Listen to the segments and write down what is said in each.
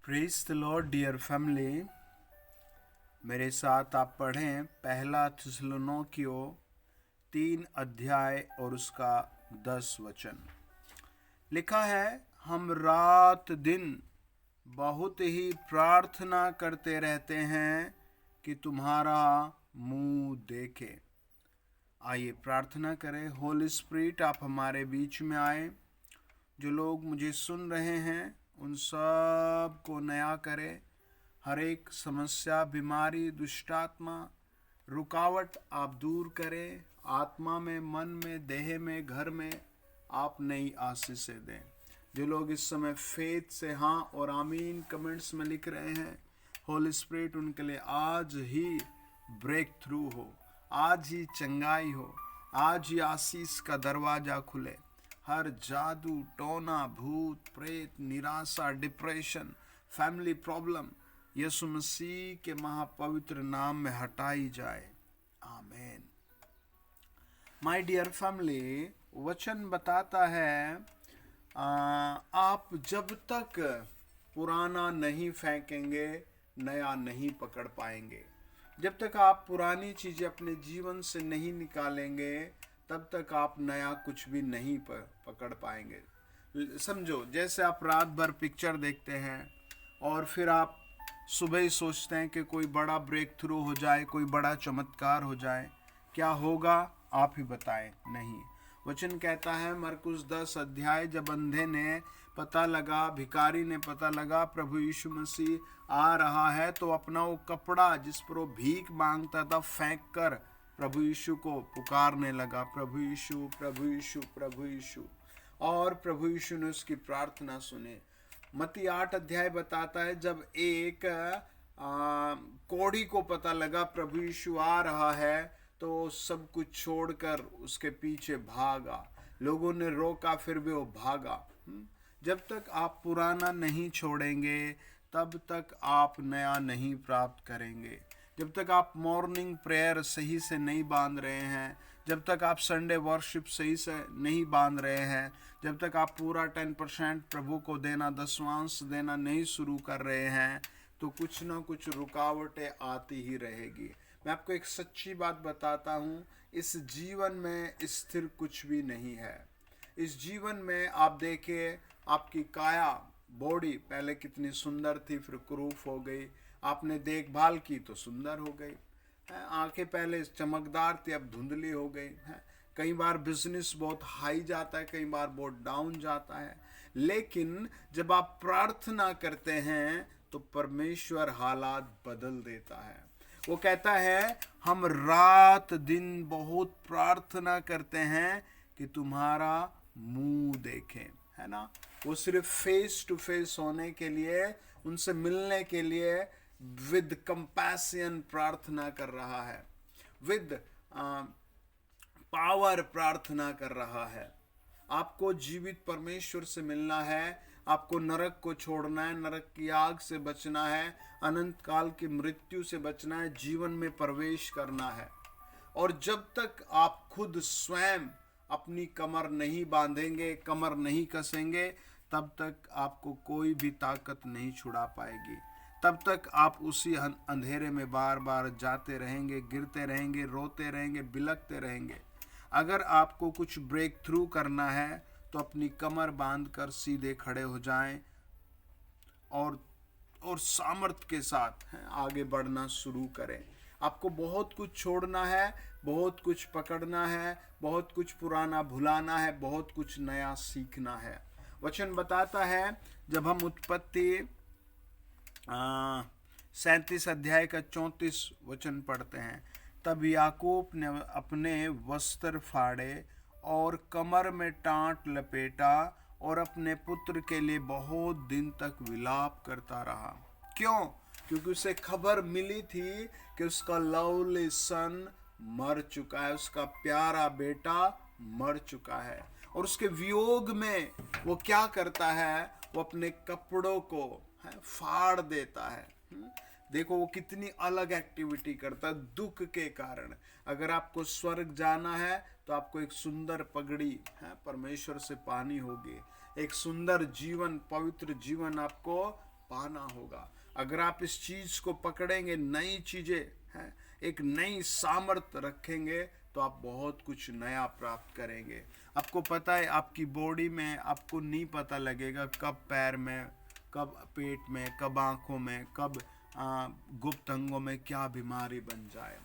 Praise the Lord dear family. मेरे साथ आप पढ़ें पहला थिस्सलुनीकियों 3 अध्याय और उसका 10 वचन। लिखा है, हम रात दिन बहुत ही प्रार्थना करते रहते हैं कि तुम्हारा मुंह देखें। आइए प्रार्थना करें। होली स्पिरिट, आप हमारे बीच में आए। जो लोग मुझे सुन रहे हैं उन सब को नया करें। हर एक समस्या, बीमारी, दुष्टात्मा, रुकावट आप दूर करें। आत्मा में, मन में, देह में, घर में आप नई आशीषें दें। जो लोग इस समय फेथ से हाँ और आमीन कमेंट्स में लिख रहे हैं, होली स्पिरिट उनके लिए आज ही ब्रेक थ्रू हो, आज ही चंगाई हो, आज ही आशीष का दरवाजा खुले। हर जादू, टोना, भूत, प्रेत, निराशा, डिप्रेशन, फैमिली प्रॉब्लम यीशु मसीह के महापवित्र नाम में हटाई जाए। आमीन। माय डियर फैमिली, वचन बताता है आप जब तक पुराना नहीं फेंकेंगे नया नहीं पकड़ पाएंगे। जब तक आप पुरानी चीजें अपने जीवन से नहीं निकालेंगे तब तक आप नया कुछ भी नहीं पकड़ पाएंगे। समझो, जैसे आप रात भर पिक्चर देखते हैं और फिर आप सुबह ही सोचते हैं कि कोई बड़ा ब्रेक थ्रू हो जाए, कोई बड़ा चमत्कार हो जाए। क्या होगा आप ही बताएं। नहीं, वचन कहता है मरकुस 10 अध्याय, जब अंधे ने पता लगा, भिखारी ने पता लगा प्रभु यीशु मसीह आ रहा है, तो अपना वो कपड़ा जिस पर वो भीख मांगता था फेंक कर प्रभु यीशु को पुकारने लगा, प्रभु यीशु, प्रभु यीशु, प्रभु यीशु। और प्रभु यीशु ने उसकी प्रार्थना सुने। मत्ती 8 अध्याय बताता है, जब एक कोढ़ी को पता लगा प्रभु यीशु आ रहा है तो सब कुछ छोड़कर उसके पीछे भागा। लोगों ने रोका, फिर भी वो भागा। जब तक आप पुराना नहीं छोड़ेंगे तब तक आप नया नहीं प्राप्त करेंगे। जब तक आप मॉर्निंग प्रेयर सही से नहीं बांध रहे हैं, जब तक आप संडे वर्शिप सही से नहीं बांध रहे हैं, जब तक आप पूरा 10% प्रभु को देना, दशमांश देना नहीं शुरू कर रहे हैं, तो कुछ ना कुछ रुकावटें आती ही रहेगी। मैं आपको एक सच्ची बात बताता हूँ, इस जीवन में स्थिर कुछ भी नहीं है। इस जीवन में आप देखिए, आपकी काया, बॉडी पहले कितनी सुंदर थी, फिर क्रूफ हो गई। आपने देखभाल की तो सुंदर हो गई। आंखें पहले चमकदार थी, अब धुंधली हो गई है। कई बार बिजनेस बहुत हाई जाता है, कई बार बहुत डाउन जाता है। लेकिन जब आप प्रार्थना करते हैं तो परमेश्वर हालात बदल देता है। वो कहता है, हम रात दिन बहुत प्रार्थना करते हैं कि तुम्हारा मुंह देखें, है ना। वो सिर्फ फेस टू फेस होने के लिए, उनसे मिलने के लिए विद कंपैशन प्रार्थना कर रहा है, विद पावर प्रार्थना कर रहा है। आपको जीवित परमेश्वर से मिलना है, आपको नरक को छोड़ना है, नरक की आग से बचना है, अनंत काल की मृत्यु से बचना है, जीवन में प्रवेश करना है। और जब तक आप खुद स्वयं अपनी कमर नहीं बांधेंगे, कमर नहीं कसेंगे, तब तक आपको कोई भी ताकत नहीं छुड़ा पाएगी। तब तक आप उसी अंधेरे में बार बार जाते रहेंगे, गिरते रहेंगे, रोते रहेंगे, बिलखते रहेंगे। अगर आपको कुछ ब्रेक थ्रू करना है तो अपनी कमर बांधकर सीधे खड़े हो जाएं और सामर्थ्य के साथ आगे बढ़ना शुरू करें। आपको बहुत कुछ छोड़ना है, बहुत कुछ पकड़ना है, बहुत कुछ पुराना भुलाना है, बहुत कुछ नया सीखना है। वचन बताता है, जब हम उत्पत्ति 37 अध्याय का 34 वचन पढ़ते हैं, तब याकूब ने अपने वस्त्र फाड़े और कमर में टाट लपेटा और अपने पुत्र के लिए बहुत दिन तक विलाप करता रहा। क्यों? क्योंकि उसे खबर मिली थी कि उसका लवली सन मर चुका है, उसका प्यारा बेटा मर चुका है। और उसके वियोग में वो क्या करता है, वो अपने कपड़ों को फाड़ देता है। देखो वो कितनी अलग एक्टिविटी करता है दुख के कारण। अगर आपको स्वर्ग जाना है तो आपको एक सुंदर पगड़ी परमेश्वर से पानी होगी, एक सुंदर जीवन, पवित्र जीवन आपको पाना होगा। अगर आप इस चीज को पकड़ेंगे, नई चीजें हैं, एक नई सामर्थ्य रखेंगे, तो आप बहुत कुछ नया प्राप्त करेंगे। आपको पता है, आपकी बॉडी में आपको नहीं पता लगेगा कब पैर में, कब पेट में, कब आंखों में, कब गुप्त अंगों में क्या बीमारी बन जाए।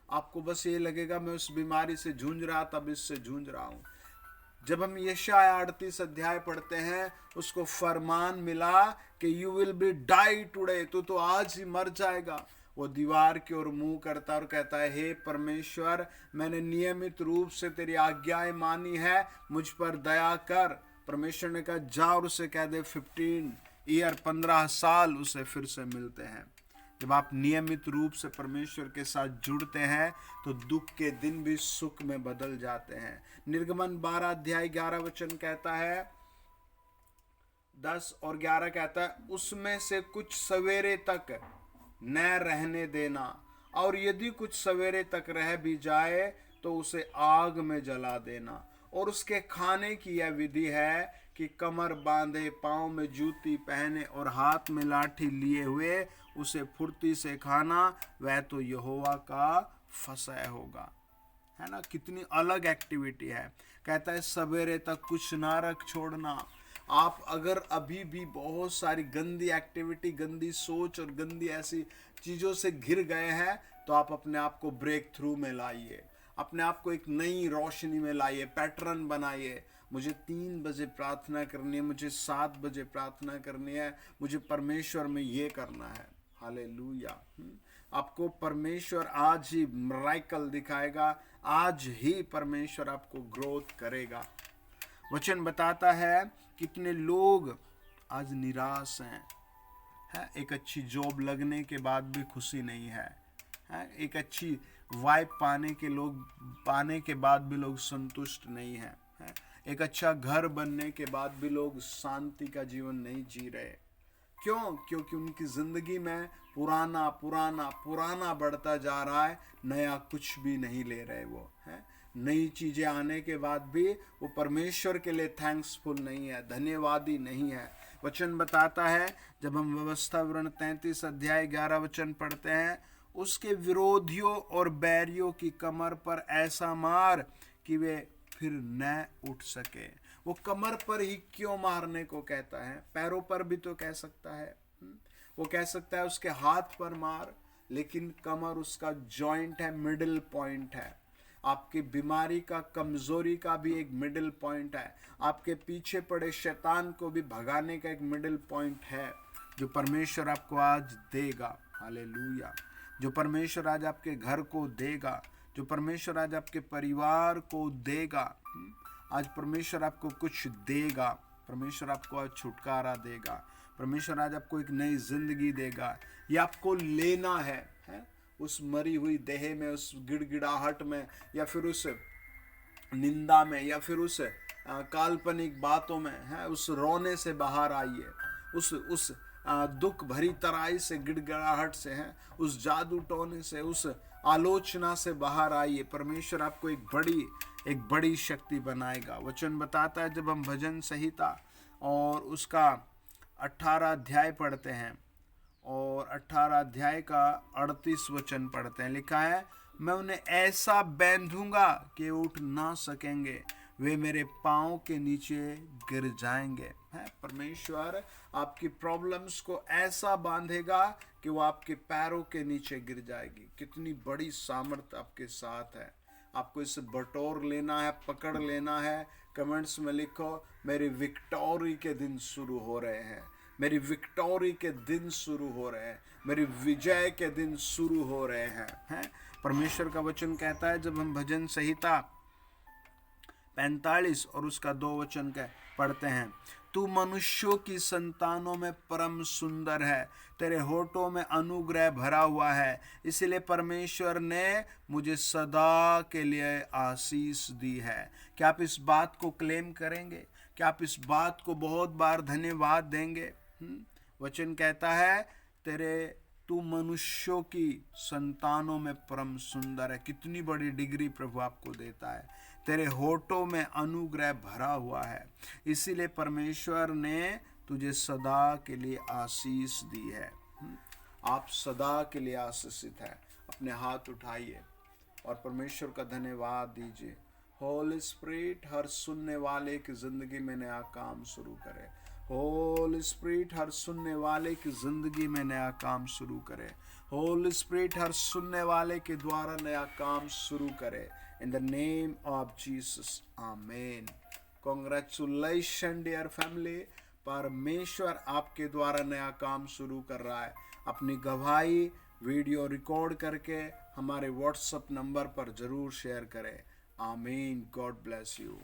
आपको बस ये लगेगा मैं उस बीमारी से जूझ रहा, तब इससे जूझ रहा हूँ। जब हम यशाया 38 अध्याय पढ़ते हैं, उसको फरमान मिला कि you will be die today, तो आज ही मर जाएगा। वो दीवार की ओर मुंह करता और कहता है, हे परमेश्वर, मैंने नियमित रूप से तेरी आज्ञाएं मानी है, मुझ पर दया कर। परमेश्वर ने कहा, जा और उसे कह दे 15 साल उसे फिर से मिलते हैं। जब आप नियमित रूप से परमेश्वर के साथ जुड़ते हैं, तो दुख के दिन भी सुख में बदल जाते हैं। निर्गमन 12 अध्याय 11 वचन कहता है, 10 और 11 कहता है, उसमें से कुछ सवेरे तक न रहने देना, और यदि कुछ सवेरे तक रह भी जाए तो उसे आग में जला देना। और उसके खाने की यह विधि है कि कमर बांधे, पांव में जूती पहने और हाथ में लाठी लिए हुए उसे फुर्ती से खाना, वह तो यहोवा का फसह होगा। है ना, कितनी अलग एक्टिविटी है। कहता है सवेरे तक कुछ ना रख छोड़ना। आप अगर अभी भी बहुत सारी गंदी एक्टिविटी, गंदी सोच और गंदी ऐसी चीज़ों से घिर गए हैं, तो आप अपने आप को ब्रेक थ्रू में लाइए, अपने आप को एक नई रोशनी में लाइए, पैटर्न बनाइए। मुझे 3 बजे प्रार्थना करनी है, मुझे 7 बजे प्रार्थना करनी है, मुझे परमेश्वर में ये करना है। हालेलुया। आपको परमेश्वर आज ही मिरेकल दिखाएगा, आज ही परमेश्वर आपको ग्रोथ करेगा। वचन बताता है कितने लोग आज निराश हैं, एक अच्छी जॉब लगने के बाद भी खुशी नहीं है, एक अच्छी वाइफ पाने के बाद भी लोग संतुष्ट नहीं है, एक अच्छा घर बनने के बाद भी लोग शांति का जीवन नहीं जी रहे। क्यों? क्योंकि उनकी जिंदगी में पुराना पुराना पुराना बढ़ता जा रहा है, नया कुछ भी नहीं ले रहे वो है। नई चीजें आने के बाद भी वो परमेश्वर के लिए थैंक्सफुल नहीं है, धन्यवादी नहीं है। वचन बताता है, जब हम व्यवस्था विवरण 33 अध्याय 11 वचन पढ़ते हैं, उसके विरोधियों और बैरियों की कमर पर ऐसा मार कि वे फिर न उठ सके। वो कमर पर ही क्यों मारने को कहता है? पैरों पर भी तो कह सकता है। वो कह सकता है उसके हाथ पर मार, लेकिन कमर उसका जॉइंट है, मिडिल पॉइंट है। आपकी बीमारी का, कमजोरी का भी एक मिडिल पॉइंट है। आपके पीछे पड़े शैतान को भी भगाने का एक मिडिल पॉइंट है, जो परमेश्वर आपको आज देगा। हालेलुया। जो परमेश्वर आज आपके घर को देगा, जो परमेश्वर आज आपके परिवार को देगा। आज परमेश्वर आपको कुछ देगा, परमेश्वर आपको आज छुटकारा देगा, परमेश्वर आज आपको एक नई जिंदगी देगा। ये आपको लेना है उस मरी हुई देह में, उस गिड़गिड़ाहट में, या फिर उस निंदा में, या फिर उस काल्पनिक बातों में है। उस रोने से बाहर आइए, उस दुख भरी तराई से, गिड़गिड़ाहट से है, उस जादू टोने से, उस आलोचना से बाहर आइए। परमेश्वर आपको एक बड़ी शक्ति बनाएगा। वचन बताता है, जब हम भजन संहिता और उसका 18 अध्याय पढ़ते हैं और 18 अध्याय का 38 वचन पढ़ते हैं, लिखा है, मैं उन्हें ऐसा बांधूंगा कि उठ ना सकेंगे, वे मेरे पाँव के नीचे गिर जाएंगे। है परमेश्वर आपकी प्रॉब्लम्स को ऐसा बांधेगा कि वो आपके पैरों के नीचे गिर जाएगी। कितनी बड़ी सामर्थ आपके साथ है। आपको इसे बटोर लेना है, पकड़ लेना है। कमेंट्स में लिखो, मेरी विक्टोरी के दिन शुरू हो रहे हैं, मेरी विक्टोरी के दिन शुरू हो रहे हैं, मेरी विजय के दिन शुरू हो रहे हैं। परमेश्वर का वचन कहता है, जब हम भजन संहिता 45 और उसका 2 वचन पढ़ते हैं, तू मनुष्यों की संतानों में परम सुंदर है, तेरे होठों में अनुग्रह भरा हुआ है, इसलिए परमेश्वर ने मुझे सदा के लिए आशीष दी है। क्या आप इस बात को क्लेम करेंगे? क्या आप इस बात को बहुत बार धन्यवाद देंगे? वचन कहता है, तू मनुष्यों की संतानों में परम सुंदर है। कितनी बड़ी डिग्री प्रभु आपको देता है। तेरे होठों में अनुग्रह भरा हुआ है, इसीलिए परमेश्वर ने तुझे सदा के लिए आशीष दी है। आप सदा के लिए आशीषित है। अपने हाथ उठाइए और परमेश्वर का धन्यवाद दीजिए। होली स्पिरिट हर सुनने वाले की जिंदगी में नया काम शुरू करे। होली स्पिरिट हर सुनने वाले की जिंदगी में नया काम शुरू करे। होली स्पिरिट हर सुनने वाले के द्वारा नया काम शुरू करे। In the name of Jesus, amen. Congratulation dear family, परमेश्वर आपके द्वारा नया काम शुरू कर रहा है। अपनी गवाही वीडियो रिकॉर्ड करके हमारे व्हाट्सएप नंबर पर जरूर शेयर करें। आमीन। God bless you.